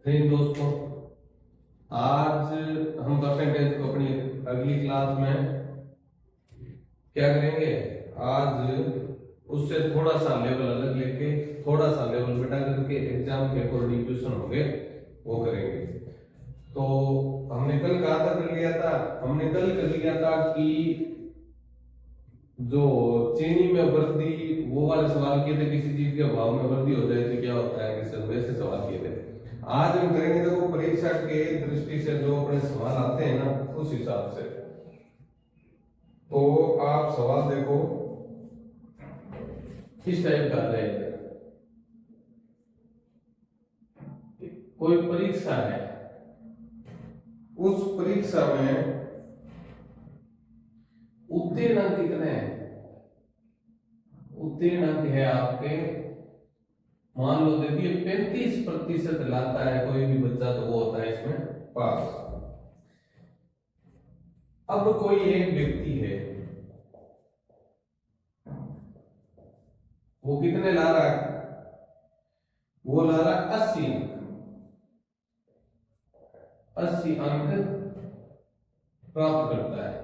नहीं दोस्तों, आज हम परसेंटेज को अपनी अगली क्लास में क्या करेंगे। आज उससे थोड़ा सा लेवल अलग लेके थोड़ा सा लेवल बेटा करके एग्जाम के अकॉर्डिंग क्वेश्चन होंगे वो करेंगे। तो हमने कल कहा था कर लिया था हमने कल कर लिया था कि जो चीनी में वृद्धि वो वाले सवाल किए थे, किसी चीज के भाव में वृद्धि हो जाए तो क्या होता है, किस वैसे सवाल किए थे। आज हम करेंगे देखो परीक्षा के दृष्टि से जो अपने सवाल आते हैं ना उस हिसाब से। तो आप सवाल देखो किस टाइप का रहेगा। कोई परीक्षा है, उस परीक्षा में उत्तीर्ण अंक कितने हैं। उत्तीर्ण अंक है आपके, मान लो दे दिए 35% लाता है कोई भी बच्चा तो वो होता है इसमें पास। अब कोई एक व्यक्ति है, वो कितने ला रहा है, वो ला रहा है 80 अंक। 80 अंक प्राप्त करता है,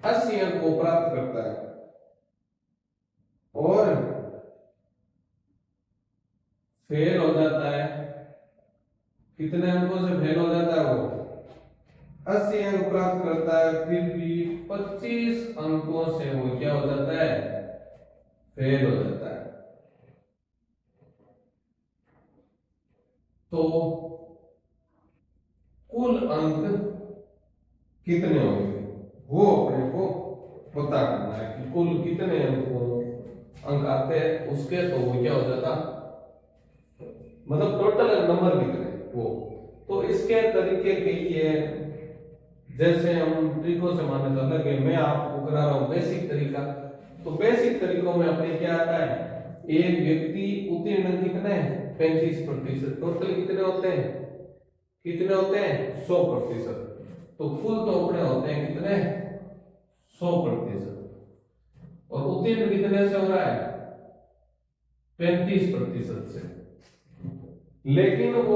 80 अंक को प्राप्त करता है और फेल हो जाता है। कितने अंकों से फेल हो जाता है वो, 80 अंक प्राप्त करता है, फिर भी 25 अंकों से वो क्या हो जाता है, फेल हो जाता है। तो कुल अंक कितने होंगे वो अपने को पता करना है कि कुल कितने अंक आते हैं उसके, तो वो क्या हो जाता, मतलब टोटल नंबर कितने वो। तो इसके तरीके कई है, जैसे हम ट्रिकों से माने तो अलग है, मैं आपको करा रहा हूं बेसिक तरीका। तो बेसिक तरीकों में अपने क्या आता है, एक व्यक्ति उत्तीर्ण कितने 35%, टोटल कितने होते हैं, कितने होते हैं 100%। तो कुल तो अपने होते हैं कितने 100%, और उत्तीर्ण कितने से हो रहा है 35% से। लेकिन वो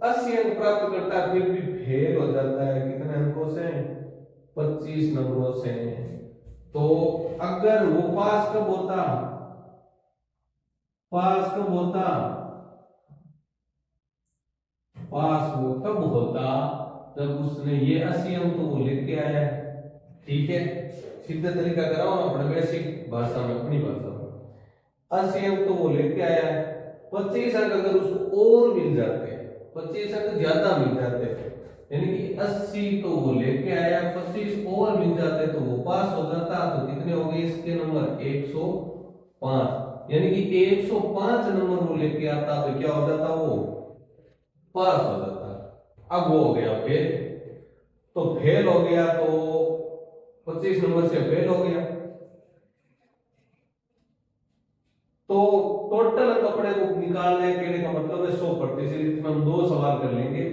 80 अंक प्राप्त करता है फिर भी फेल हो जाता है, कितने अंकों से 25 नंबरों से। तो अगर वो पास कब होता, पास कब होता, पास वो तब होता जब उसने ये 80 अंक तो वो लेके आया। ठीक है, सीधा तरीका कराओ ना अपने बेसिक भाषा में, अपनी भाषा में। 80 अंक तो वो लेके आया है, 25 अंक अगर उसको और मिल जाते, 25 अंक ज्यादा मिल जाते, यानी कि 80 तो वो लेके आया, 25 और मिल जाते तो वो पास हो जाता। तो कितने हो गए इसके नंबर 105, यानी कि 105 नंबर वो लेके आता तो क्या हो जाता, वो पास हो जाता। अब वो हो गया फेल, तो फेल हो गया तो 25 नंबर से फेल हो गया, तो टोटल कपड़े को निकालने के का मतलब है 100%। इसमें हम दो सवाल कर लेंगे।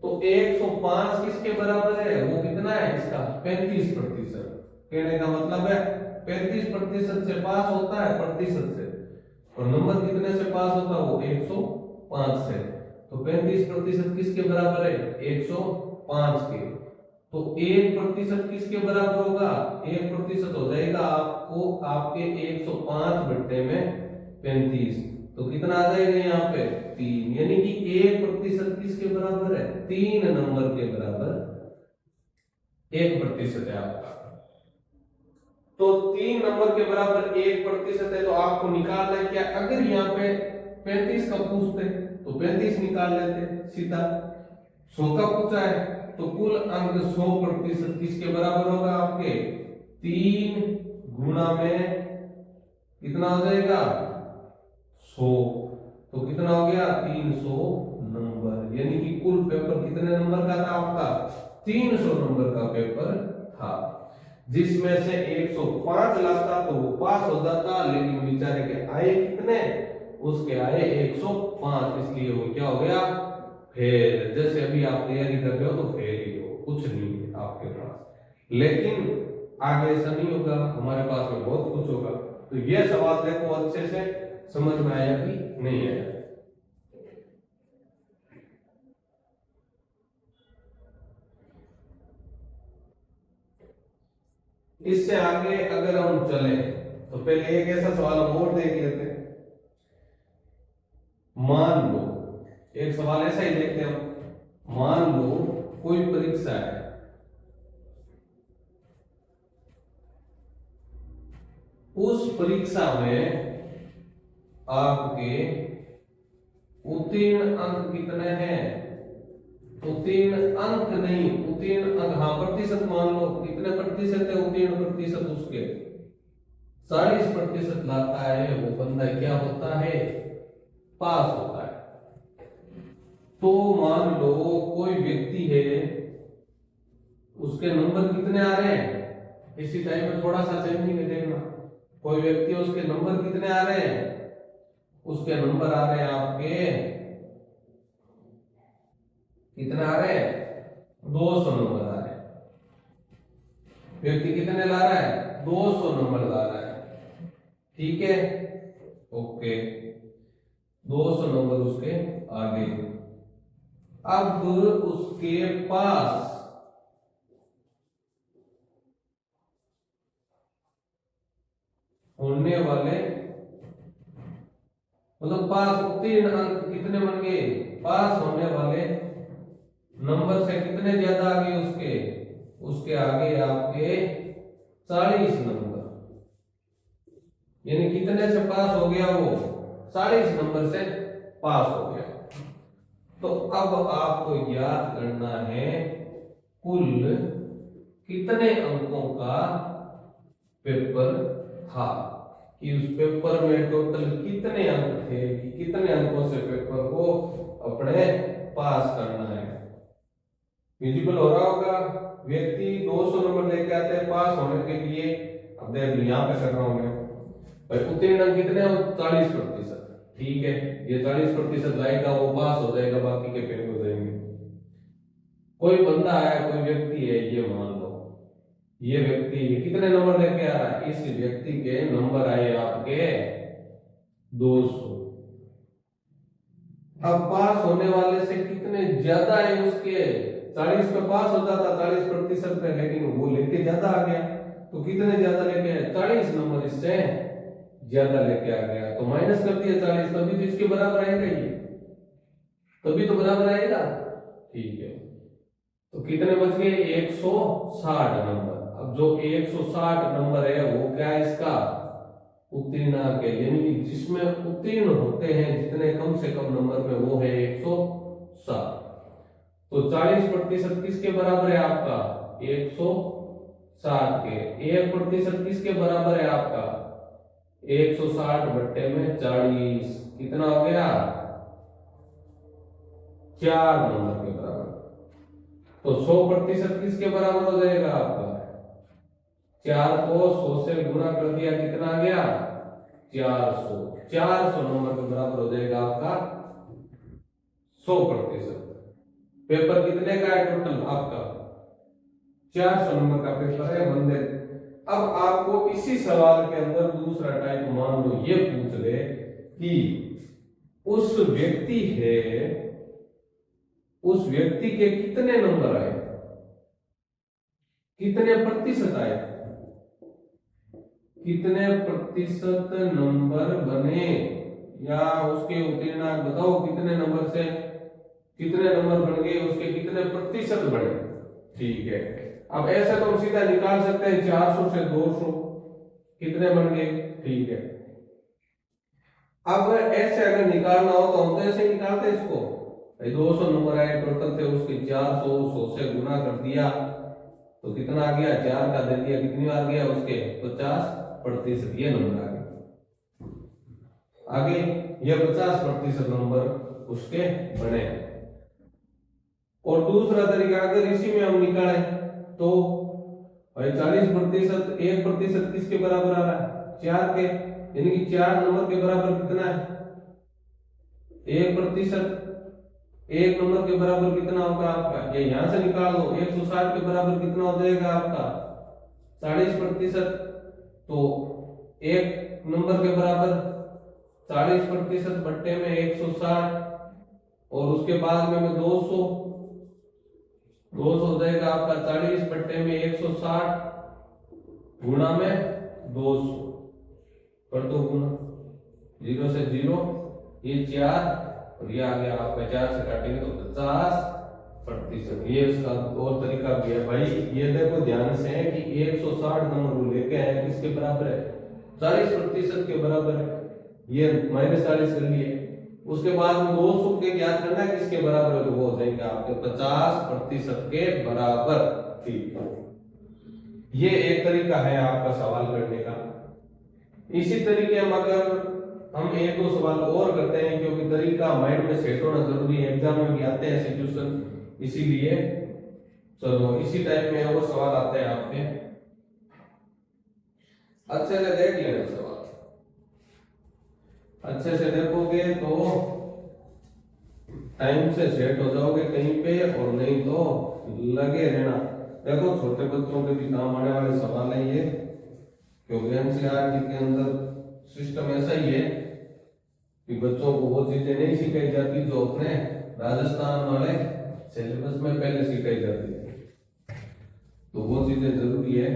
तो 105 किसके बराबर है, वो कितना है इसका 35%। कहने का मतलब है 35% से पास होता है, प्रतिशत से, और नंबर कितने से पास होता है वो 105 से। तो 35% किसके बराबर है 105 के। तो 1% किसके बराबर होगा, 1% हो जाएगा आपको आपके 105 बट्टे में 35। तो कितना आ जाएगा यहाँ पे 3, यानी कि 1% किसके बराबर है 3 नंबर के बराबर 1% है आपका। तो 3 नंबर के बराबर 1% है, तो आपको निकालना है क्या, अगर यहाँ पे 35 का पूछते तो 35 निकाल लेते सीधा, 100 का पूछा है तो कुल अंक 100% किसके बराबर होगा आपके 3 गुणा में कितना हो जाएगा 100। तो कितना हो गया 300 नंबर, यानी कि कुल पेपर कितने नंबर का था आपका 300 नंबर का पेपर था, जिसमें से 105 लाता तो वो पास हो जाता, लेकिन बेचारे के आए कितने, उसके आए 105, इसलिए वो क्या हो गया फेल। जैसे अभी आप तैयारी कर रहे हो तो फेल ही हो, कुछ नहीं है आपके पास। लेकिन आगे ऐसा नहीं होगा, हमारे पास में बहुत कुछ होगा। तो ये सवाल देखो अच्छे से समझ में आया कि नहीं आया। इससे आगे अगर हम चले तो पहले एक ऐसा सवाल हम और देख लेते हैं। मान लो एक सवाल ऐसा ही देखते हैं हम। मान लो कोई परीक्षा है, उस परीक्षा में आपके उत्तीर्ण अंक कितने हैं? उत्तीर्ण अंक नहीं, उत्तीर्ण अंक, हाँ प्रतिशत मान लो कितने प्रतिशत है उत्तीर्ण प्रतिशत, उसके 40% लाता है वो बंदा क्या होता है? पास होता है। तो मान लो कोई व्यक्ति है, उसके नंबर कितने आ रहे हैं? इसी टाइम में थोड़ा सा चेंजिंग है देखना। कोई व्यक्ति, उसके नंबर कितने आ रहे हैं? उसके नंबर आ रहे हैं आपके कितने आ रहे हैं? 200 नंबर आ रहे हैं। व्यक्ति कितने ला रहा है? 200 नंबर ला रहा है। ठीक है, ओके, 200 नंबर उसके आगे। अब उसके पास होने वाले, मतलब पास उत्तीर्ण अंक कितने बन गए? पास होने वाले नंबर से कितने ज्यादा आगे उसके? उसके आगे आपके 40 नंबर, यानी कितने से पास हो गया वो? 40 नंबर से पास हो गया। तो अब आपको याद करना है कुल कितने अंकों का पेपर था, कि उस पेपर में टोटल कितने अंक थे, कि कितने अंकों से पेपर को अपने पास करना है। विजिबल हो रहा होगा। व्यक्ति 200 नंबर लेके आते हैं पास होने के लिए। अब देख लो यहाँ पे कर रहा हूं मैं भाई, उत्तीर्ण अंक कितने हैं? 40%। ठीक है, ये 40% लाएगा वो पास हो जाएगा, बाकी के फेल हो जाएंगे। कोई बंदा है, कोई व्यक्ति है, ये मान लो ये व्यक्ति कितने नंबर लेके आ रहा है? इस व्यक्ति के नंबर आए आपके 200। अब पास होने वाले से कितने ज्यादा है उसके? 40 पे पास हो जाता, 40% पे, लेकिन वो लेके ज्यादा आ गया। तो कितने ज्यादा लेके आए? 40 नंबर इससे ज्यादा लेके आ गया, तो माइनस कर दिया 40, तभी तो इसके बराबर आएगा ये, तभी तो बराबर आएगा। ठीक है, तो कितने बच गए? 160 नंबर। अब जो 160 नंबर है वो क्या है इसका? उत्तीर्ण अंक है, यानी कि जिसमें उत्तीर्ण होते हैं जितने कम से कम नंबर में, वो है 160। तो 40% किसके बराबर है आपका? 160 के। 1% किसके बराबर है आपका? 160 बट्टे में 40, कितना हो गया? 4 नंबर के बराबर। तो 100% किसके बराबर हो जाएगा आपका? 4 को 100 से गुणा कर दिया, कितना आ गया? 400। 400 नंबर के बराबर हो जाएगा आपका 100%। पेपर कितने का है टोटल आपका? 400 नंबर का पेपर है बंदे। अब आपको इसी सवाल के अंदर दूसरा टाइप मान लो ये पूछ ले कि उस व्यक्ति है, उस व्यक्ति के कितने नंबर आए, कितने प्रतिशत आए, कितने प्रतिशत नंबर बने, या उसके उत्तीर्ण बताओ कितने नंबर से कितने नंबर बन गए, उसके कितने प्रतिशत बने। ठीक है, अब ऐसे तो हम सीधा निकाल सकते हैं 400 से 200 कितने बन गए। ठीक है, अब ऐसे अगर निकालना हो तो हम तो ऐसे ही निकालते हैं इसको। 200 नंबर आए टोटल थे उसके, 400 100 से गुना कर दिया तो कितना आ गया? 4 का दे दिया, कितनी आ गया उसके? 50%। ये नंबर आ गया आगे, ये 50% नंबर उसके बने। और दूसरा तरीका अगर इसी में हम निकालें तो भाई 40%, 1% किसके बराबर आ रहा है? 4 के, यानी कि 4 नंबर के बराबर कितना है? 1%। 1 नंबर के बराबर कितना होगा आपका? ये यहां से निकाल दो, 160 के बराबर कितना हो जाएगा आपका? 40%। तो 1 नंबर के बराबर 40% बट्टे में 160, और उसके बाद में 200 हो जाएगा आपका 40 बट्टे में 160, गुणा में 200 कर दो गुना, 0 से 0, ये 4 और ये आ गया आपका 4 से काटेंगे तो 50%। ये उसका और तरीका भी है भाई। ये देखो ध्यान से है कि 160 नंबर वो लेके आए किसके बराबर है, 40% के बराबर है। ये -40 कर लिए, उसके बाद में 200 के ज्ञात करना है किसके बराबर है, तो वो हो जाएगा आपके 50% के बराबर। ठीक है, ये एक तरीका है आपका सवाल करने का। इसी तरीके हम एक दो सवाल और करते हैं, क्योंकि तरीका माइंड में सेट होना जरूरी है, एग्जाम में भी आते हैं ऐसे क्वेश्चन, इसीलिए चलो इसी टाइप में और सवाल आते हैं आपके, अच्छे से देख लेना सवाल, अच्छे से देखोगे तो टाइम से सेट हो जाओगे कहीं पे, और नहीं तो लगे रहना। देखो छोटे बच्चों के भी काम आने वाले सवाल है ये, क्योंकि एनसीईआरटी के अंदर सिस्टम ऐसा ही है कि बच्चों को वो चीजें नहीं सिखाई जाती जो अपने राजस्थान वाले सिलेबस में पहले सिखाई जाती है, तो वो चीजें जरूरी है।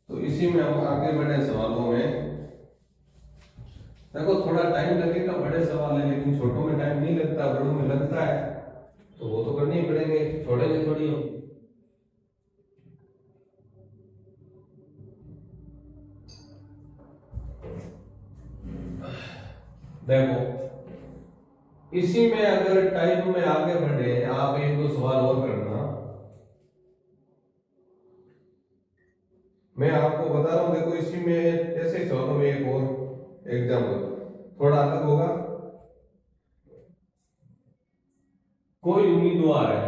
तो इसी में हम आगे बढ़े सवालों में। देखो थोड़ा टाइम लगेगा, बड़े सवाल है, लेकिन छोटों में टाइम नहीं लगता, बड़ों में लगता है, तो वो तो करने ही पड़ेंगे, छोड़ेंगे थोड़ी हो। देखो इसी में अगर टाइम में आगे बढ़े, आप एक दो सवाल और करना, मैं आपको बता रहा हूं। देखो इसी में ऐसे सवालों में एक और एग्जाम्पल थोड़ा अलग होगा। कोई उम्मीदवार है,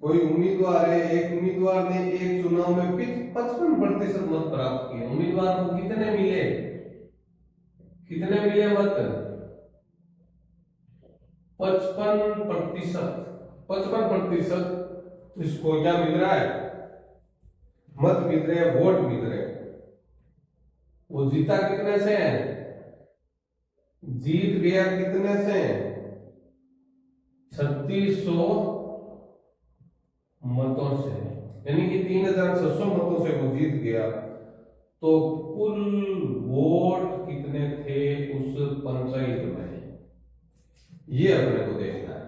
कोई उम्मीदवार है, एक उम्मीदवार ने एक चुनाव में 55% मत प्राप्त किए। उम्मीदवार को कितने मिले, कितने मिले मत, 55%। 55% इसको क्या मिल रहा है, मत मिल रहे हैं, वोट मिल रहे हैं। वो जीता कितने से है, जीत गया कितने से, 3600 मतों से, यानी कि 3600 मतों से वो जीत गया। तो कुल वोट कितने थे उस पंचायत में, ये अपने को देखना है।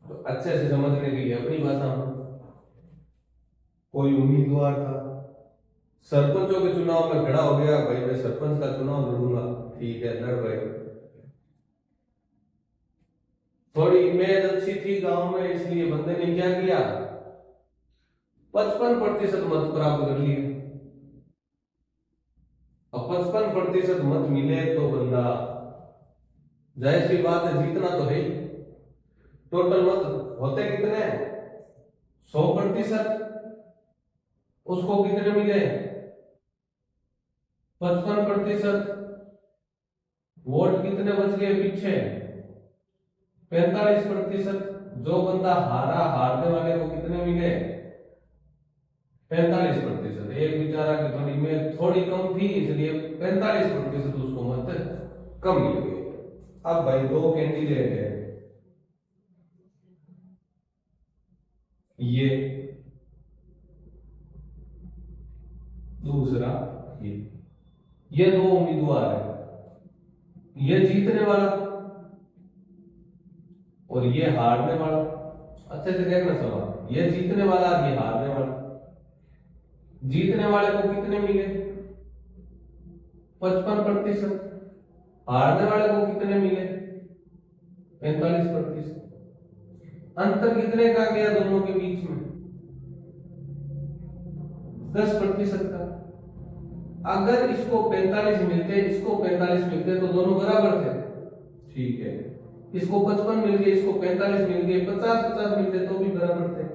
तो अच्छे से समझने के लिए अपनी भाषा में, कोई उम्मीदवार था, सरपंचों के चुनाव में खड़ा हो गया, भाई मैं सरपंच का चुनाव लड़ूंगा, ठीक है लड़ भाई। थोड़ी इमेज अच्छी थी गांव में, इसलिए बंदे ने क्या किया, 55% मत प्राप्त कर लिए। अब 55% मत मिले तो बंदा, जाहिर सी बात है जीतना तो है ही। टोटल मत होते कितने, 100%, उसको कितने मिले, 55%। वोट कितने बच गए पीछे, 45%। जो बंदा हारा, हारने वाले को कितने मिले, 45%। एक बेचारा की थोड़ी में थोड़ी कम थी, इसलिए 45% उसको मत कम मिल गए। अब भाई दो कैंडिडेट है, ये दूसरा, ये दो उम्मीदवार है, ये जीतने वाला और ये हारने वाला। अच्छे से देखना सवाल, ये जीतने वाला, ये हारने वाला। जीतने वाले को कितने मिले, 55%। हारने वाले को कितने मिले, 45%। अंतर कितने का गया दोनों के बीच में, 10% का। अगर इसको 45 मिलते, इसको 45 मिलते तो दोनों बराबर थे, ठीक है। इसको 55 मिल गए, इसको 45 मिल गए, 50-50 मिलते तो भी बराबर थे।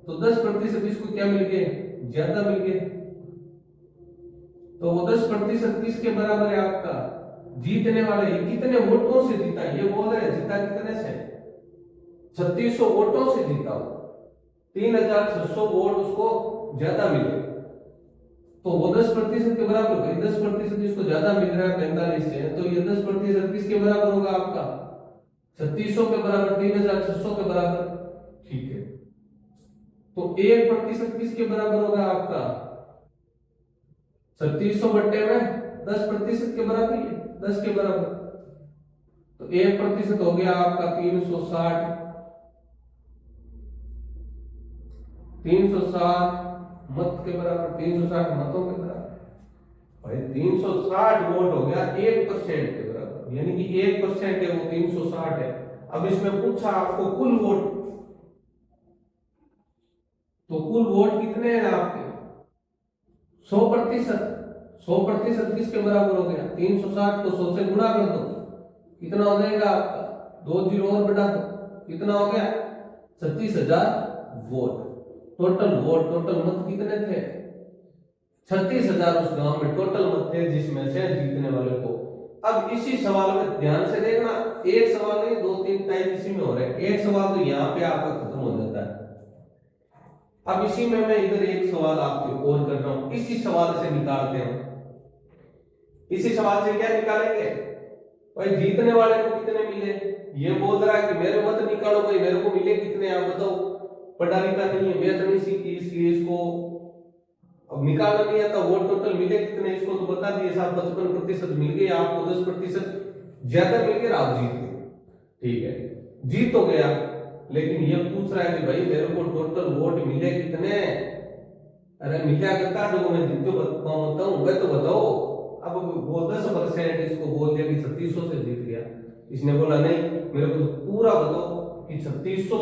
तो 10% इसको क्या मिल गए, ज्यादा मिल गए। तो वो 10% किसके बराबर है, आपका जीतने वाले। ये कितने वोटों से जीता, ये बोल रहे हैं जीता कितने से, 3600 वोटों से जीता हो, 3600 वोट उसको ज्यादा मिले, तो वो 10% के बराबर है। 10% इसको ज्यादा मिल रहा है 45 से, तो ये 10% किसके बराबर होगा आपका, 3600 के बराबर 3600 के बराबर, ठीक है। तो 1% किसके बराबर होगा आपका? 3600 बट्टे में 10% के बराबर ही है, 10 के बराबर। तो 1% हो गया आपका 360, 360 मत के बराबर, 360 मतों के बराबर। भाई 360 वोट हो गया 1% के बराबर, यानी कि 1% है वो 360 है। अब इसमें पूछा आपको कुल वोट, तो कुल वोट कितने हैं आपके? 100%। 100% किसके बराबर हो गया? 360 को 100 से गुणा कर दो, कितना हो जाएगा आपका? 2 जीरो और बढ़ा दो, कितना हो गया? 36,000 वोट। टोटल वोट, टोटल मत कितने थे? 36,000 उस गांव में टोटल मत थे, जिसमें से जीतने वाले को। अब इसी सवाल में ध्यान से देखना, एक सवाल नहीं 2-3 टाइप इसी में हो रहे हैं। एक सवाल तो यहाँ पे आपका खत्म हो जाता है। अब इसी में मैं इधर एक सवाल आपके और कर रहा हूं, इसी सवाल से निकालते हैं। इसी सवाल से क्या निकालेंगे? भाई जीतने वाले को कितने मिले? ये बोल रहा है कि मेरे मत निकालो, भाई मेरे को मिले कितने आप बताओ। पढ़ा लिखा नहीं है, मैथ नहीं सीखी, इसलिए इसको अब निकालना नहीं आता। वोट टोटल मिले कितने इसको तो बता दिए साहब, 55% मिल गए आपको, 10% ज्यादा मिल गया, आप जीत गए। ठीक है, जीत तो गया, लेकिन ये पूछ रहा है कि भाई मेरे को टोटल वोट मिले कितने? अरे मिला करता जो मैं जीतो बताता हूँ वह तो बताओ। अब वो 10% इसको बोल दिया कि 3600 से जीत गया। इसने बोला नहीं, मेरे को तो पूरा बताओ कि 3600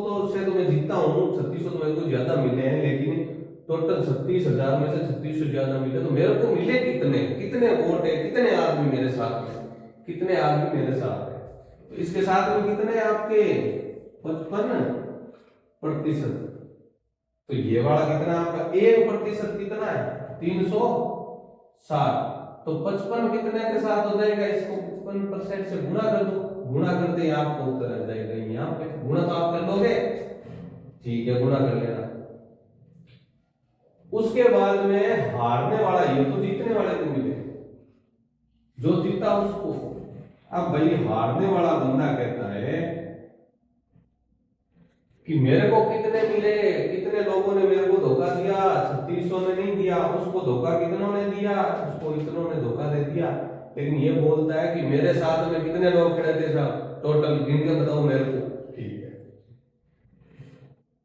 तो से तो मैं जीता हूँ, 3600 तो मेरे को ज्यादा मिले हैं, लेकिन टोटल 36,000 में से 3600 ज्यादा मिले, तो मेरे को मिले कितने? कितने वोट है? कितने आदमी मेरे साथ में? कितने आदमी मेरे साथ है? तो इसके साथ में कितने आपके? 55%। तो ये वाला कितना आपका? 1% कितना है? 360। तो 55 कितने के साथ हो जाएगा? इसको 55% से गुणा कर दो, गुणा करते ही आपको उत्तर आ जाएगा। यहाँ पे गुणा तो आप कर लोगे, ठीक है, गुणा कर लेना। उसके बाद में हारने वाला, ये तो जीतने वाले को मिले, जो जीता उसको। अब भाई हारने वाला बंदा कहता है कि मेरे को कितने मिले, कितने लोगों ने मेरे को धोखा दिया? 3600 ने नहीं दिया, उसको धोखा कितनों ने दिया? उसको इतनों ने धोखा दे दिया। लेकिन ये बोलता है कि मेरे साथ में कितने लोग खड़े थे साहब, टोटल गिन के बताओ मेरे को। ठीक है,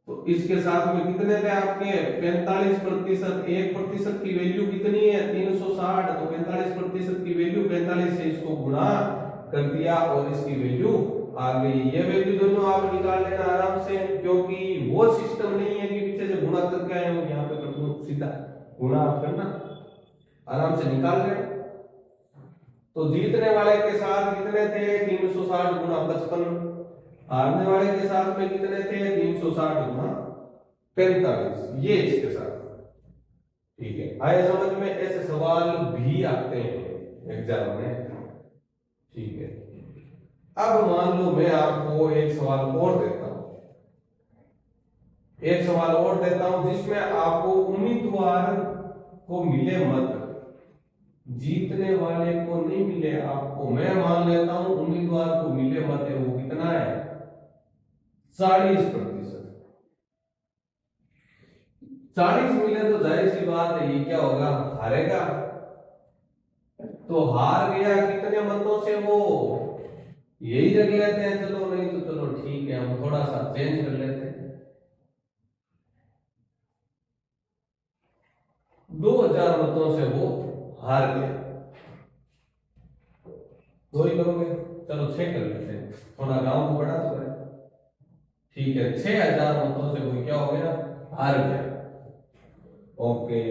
तो इसके साथ में कितने थे आपके? 45%। 1% की वैल्यू कितनी है? 360। तो 45% की वैल्यू 45 से इसको गुणा कर दिया और इसकी वैल्यू आ गई। ये वैल्यू दोनों आप निकाल लेना आराम से, क्योंकि वो सिस्टम नहीं है कि पीछे से गुणा करके आए हो, यहाँ पे कर दो सीधा गुणा, आप करना आराम से निकाल लेना। तो जीतने वाले के साथ कितने थे? 360 गुणा 55। हारने वाले के साथ में कितने थे? 360 गुणा 45। ये इसके साथ, ठीक है। आए समझ में? ऐसे सवाल भी आते हैं एग्जाम में, ठीक है। अब मान लो मैं आपको एक सवाल और देता हूं, एक सवाल और देता हूं जिसमें आपको उम्मीदवार को मिले मत, जीतने वाले को नहीं मिले आपको। मैं मान लेता हूं उम्मीदवार को मिले मत है, वो कितना है? 40%। 40 मिले तो जाहिर सी बात है ये क्या होगा? हारेगा। तो हार गया कितने मतों से? वो यही रख लेते हैं, चलो नहीं तो चलो ठीक है, हम थोड़ा सा चेंज कर लेते हैं। 2000 मतों से वो हार गया। दो ही करोगे, चलो 6 कर लेते हैं, थोड़ा गांव को बड़ा तो है। ठीक है, 6000 मतों से वो क्या हो गया? हार गया। ओके,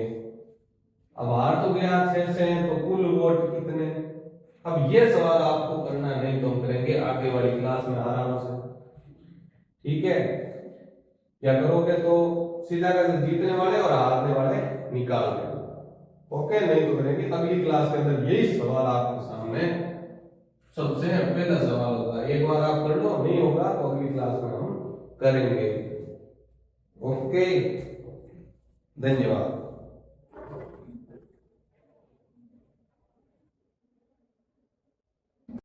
अब हार तो गया 6 से, तो कुल वोट कितने? अब ये सवाल आपको करना नहीं, तो हम करेंगे आगे वाली क्लास में आराम से, ठीक है। क्या करोगे तो सीधा कर जीतने वाले और हारने वाले निकाल देंगे। ओके, नहीं तो करेंगे अगली क्लास के अंदर यही सवाल आपके सामने सबसे पहला सवाल होगा। एक बार आप कर लो, नहीं होगा तो अगली क्लास में हम करेंगे। ओके, धन्यवाद।